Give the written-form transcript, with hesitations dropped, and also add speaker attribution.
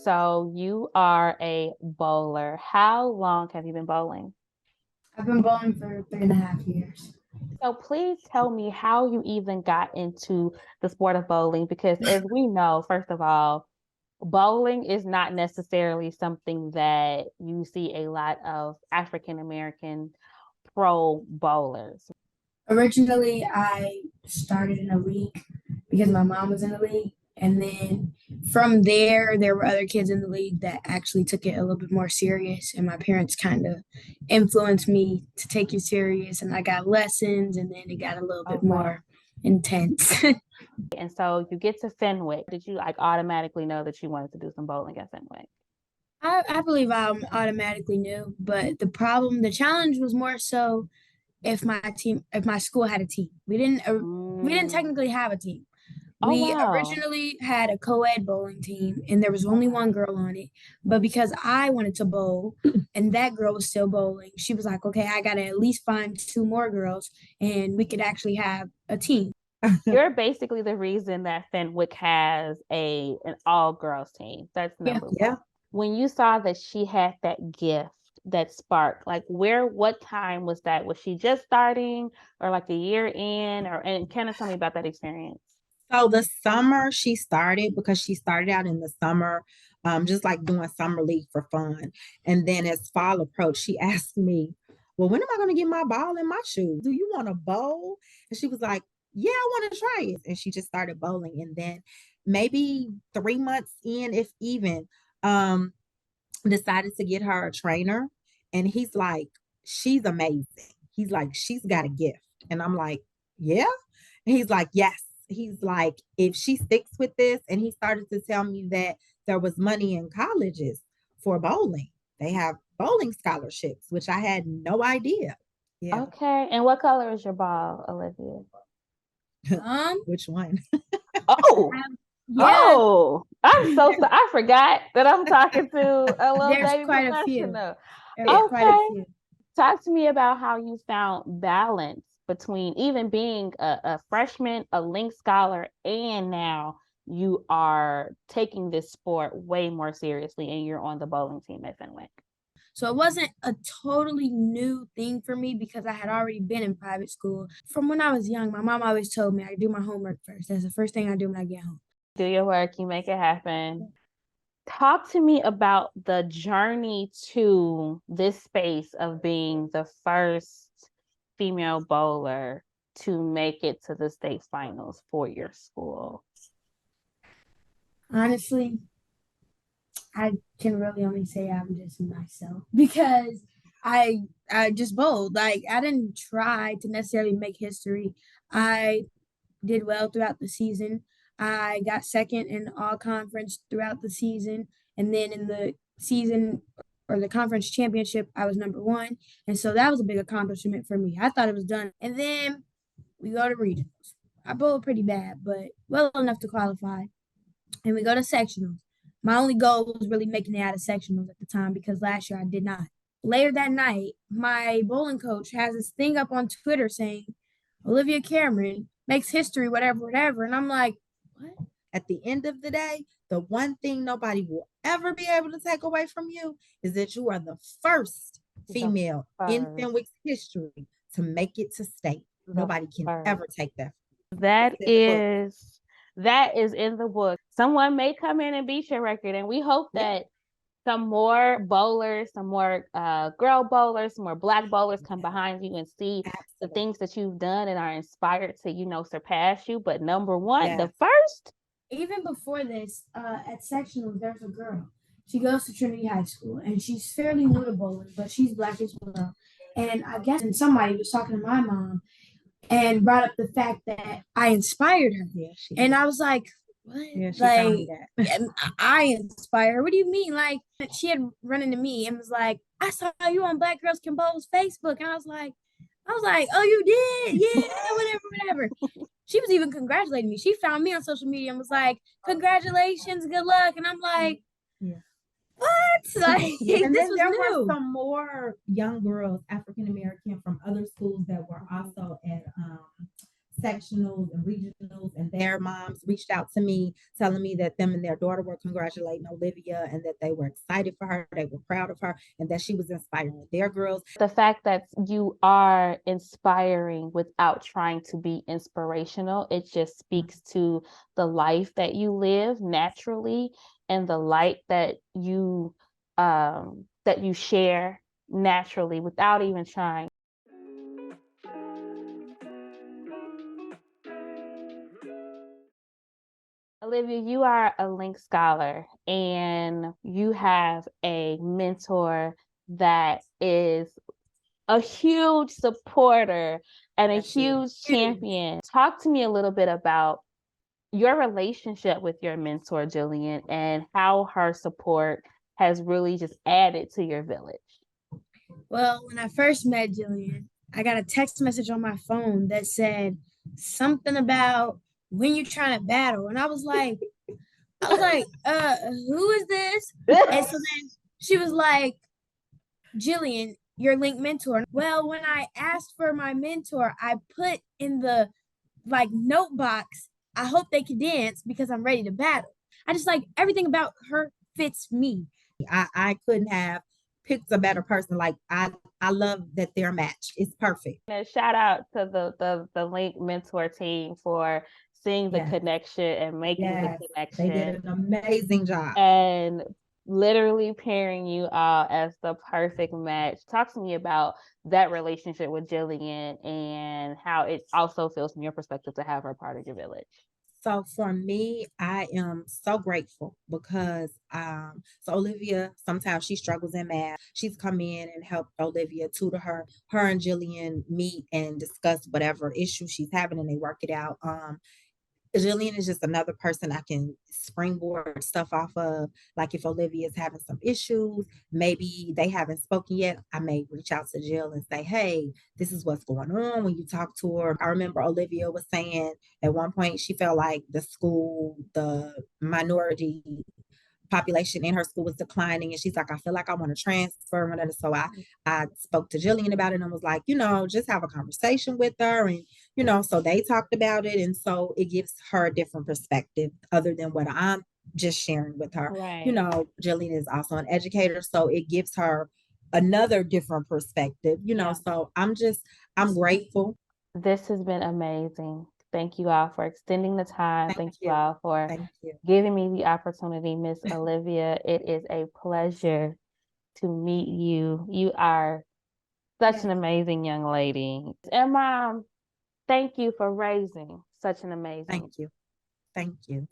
Speaker 1: So you are a bowler. How long have you been bowling?
Speaker 2: I've been bowling for 3.5 years.
Speaker 1: So please tell me how you even got into the sport of bowling, because as we know, first of all, bowling is not necessarily something that you see a lot of African American pro bowlers.
Speaker 2: Originally, I started in a league because my mom was in the league. And then from there were other kids in the league that actually took it a little bit more serious. And my parents kind of influenced me to take it serious. And I got lessons, and then it got a little bit
Speaker 1: Okay.
Speaker 2: more intense.
Speaker 1: And so you get to Fenwick. Did you like automatically know that you wanted to do some bowling at Fenwick?
Speaker 2: I believe I automatically knew, but the challenge was more so if my school had a team. We didn't
Speaker 1: Mm.
Speaker 2: technically have a team.
Speaker 1: Oh,
Speaker 2: We
Speaker 1: wow.
Speaker 2: originally had a co-ed bowling team, and there was only
Speaker 1: Okay.
Speaker 2: one girl on it. But because I wanted to bowl and that girl was still bowling, she was like, okay, I gotta at least find two more girls and we could actually have a team.
Speaker 1: You're basically the reason that Fenwick has an all girls team. That's
Speaker 2: Yeah.
Speaker 1: number
Speaker 3: Yeah.
Speaker 1: one. When you saw that she had that gift, that spark, like what time was that? Was she just starting or like a year in? And kind of tell me about that experience.
Speaker 3: So the summer she started, because she started out in the summer, just like doing summer league for fun. And then as fall approached, she asked me, well, when am I going to get my ball in my shoes? Do you want to bowl? And she was like, yeah, I want to try it. And she just started bowling. And then maybe 3 months in, if even, um, decided to get her a trainer. And he's like, she's amazing. He's like, she's got a gift. And I'm like, yeah. And he's like, yes. He's like, if she sticks with this, and he started to tell me that there was money in colleges for bowling. They have bowling scholarships, which I had no idea. Yeah.
Speaker 1: Okay. And what color is your ball, Olivia?
Speaker 3: Which one?
Speaker 1: Oh,
Speaker 2: Yeah,
Speaker 1: oh, I'm so sorry. I forgot that I'm talking to a little
Speaker 2: there's
Speaker 1: baby
Speaker 2: quite a few.
Speaker 1: professional.
Speaker 2: There's quite a
Speaker 1: Okay.
Speaker 2: few.
Speaker 1: Talk to me about how you found balance between even being a freshman, a LINK scholar, and now you are taking this sport way more seriously and you're on the bowling team at Fenwick.
Speaker 2: So it wasn't a totally new thing for me because I had already been in private school. From when I was young, my mom always told me I do my homework first. That's the first thing I do when I get home.
Speaker 1: Do your work, you make it happen. Talk to me about the journey to this space of being the first female bowler to make it to the state finals for your school.
Speaker 2: Honestly, I can really only say I'm just myself because I just bowled. Like I didn't try to necessarily make history. I did well throughout the season. I got second in all conference throughout the season, and then in the season or the conference championship, I was number one, and so that was a big accomplishment for me. I thought it was done, and then we go to regionals. I bowled pretty bad, but well enough to qualify, and we go to sectionals. My only goal was really making it out of sectionals at the time because last year I did not. Later that night, my bowling coach has this thing up on Twitter saying, Olivia Cameron makes history, whatever, whatever. And I'm like, what?
Speaker 3: At the end of the day, the one thing nobody will ever be able to take away from you is that you are the first female in Fenwick's history to make it to state. Nobody can ever take that.
Speaker 1: That is in the book. Someone may come in and beat your record, and we hope that some more bowlers, some more girl bowlers, some more Black bowlers come behind you and see the things that you've done and are inspired to, surpass you. But number one, the first.
Speaker 2: Even before this, at sectionals, there's a girl. She goes to Trinity High School, and she's fairly new to bowling, but she's Black as well. And I guess somebody was talking to my mom and brought up the fact that I inspired her.
Speaker 3: Yeah,
Speaker 2: and I was like, what?
Speaker 3: Yeah, she
Speaker 2: like,
Speaker 3: that.
Speaker 2: I inspire her. What do you mean? Like, she had run into me and was like, I saw you on Black Girls Can Bowl's Facebook. And I was like, oh, you did? Yeah, whatever. She was even congratulating me. She found me on social media and was like, congratulations, good luck. And I'm like, what? Like,
Speaker 3: and
Speaker 2: this
Speaker 3: then
Speaker 2: was
Speaker 3: there
Speaker 2: new.
Speaker 3: were some more young girls, African American, from other schools that were also at sectionals and regionals, and their moms reached out to me telling me that them and their daughter were congratulating Olivia and that they were excited for her, they were proud of her, and that she was inspiring their girls.
Speaker 1: The fact that you are inspiring without trying to be inspirational, it just speaks to the life that you live naturally and the light that you share naturally without even trying. Olivia, you are a LINK scholar and you have a mentor that is a huge supporter and a huge champion. Talk to me a little bit about your relationship with your mentor, Jillian, and how her support has really just added to your village.
Speaker 2: Well, when I first met Jillian, I got a text message on my phone that said something about when you're trying to battle. And I was like, who is this? And so then she was like, Jillian, your LINK mentor. Well, when I asked for my mentor, I put in the note box, I hope they can dance because I'm ready to battle. I just like everything about her fits me.
Speaker 3: I couldn't have picked a better person. Like I love that they're matched. It's perfect.
Speaker 1: And shout out to the LINK mentor team for seeing the connection and making the connection.
Speaker 3: They did an amazing job.
Speaker 1: And literally pairing you all as the perfect match. Talk to me about that relationship with Jillian and how it also feels from your perspective to have her part of your village.
Speaker 3: So for me, I am so grateful because so Olivia, sometimes she struggles in math. She's come in and helped Olivia tutor her. Her and Jillian meet and discuss whatever issue she's having and they work it out. Jillian is just another person I can springboard stuff off of. Like if Olivia is having some issues, maybe they haven't spoken yet, I may reach out to Jill and say, hey, this is what's going on when you talk to her. I remember Olivia was saying at one point she felt like the school, the minority population in her school was declining and she's like, I feel like I want to transfer. And so I spoke to Jillian about it and was like, just have a conversation with her. And, so they talked about it. And so it gives her a different perspective other than what I'm just sharing with her.
Speaker 1: Right.
Speaker 3: Jillian is also an educator. So it gives her another different perspective, so I'm grateful.
Speaker 1: This has been amazing. Thank you all for extending the time. Thank you all for giving me the opportunity, Miss Olivia. It is a pleasure to meet you. You are such an amazing young lady. And Mom, thank you for raising such an amazing.
Speaker 3: Thank you.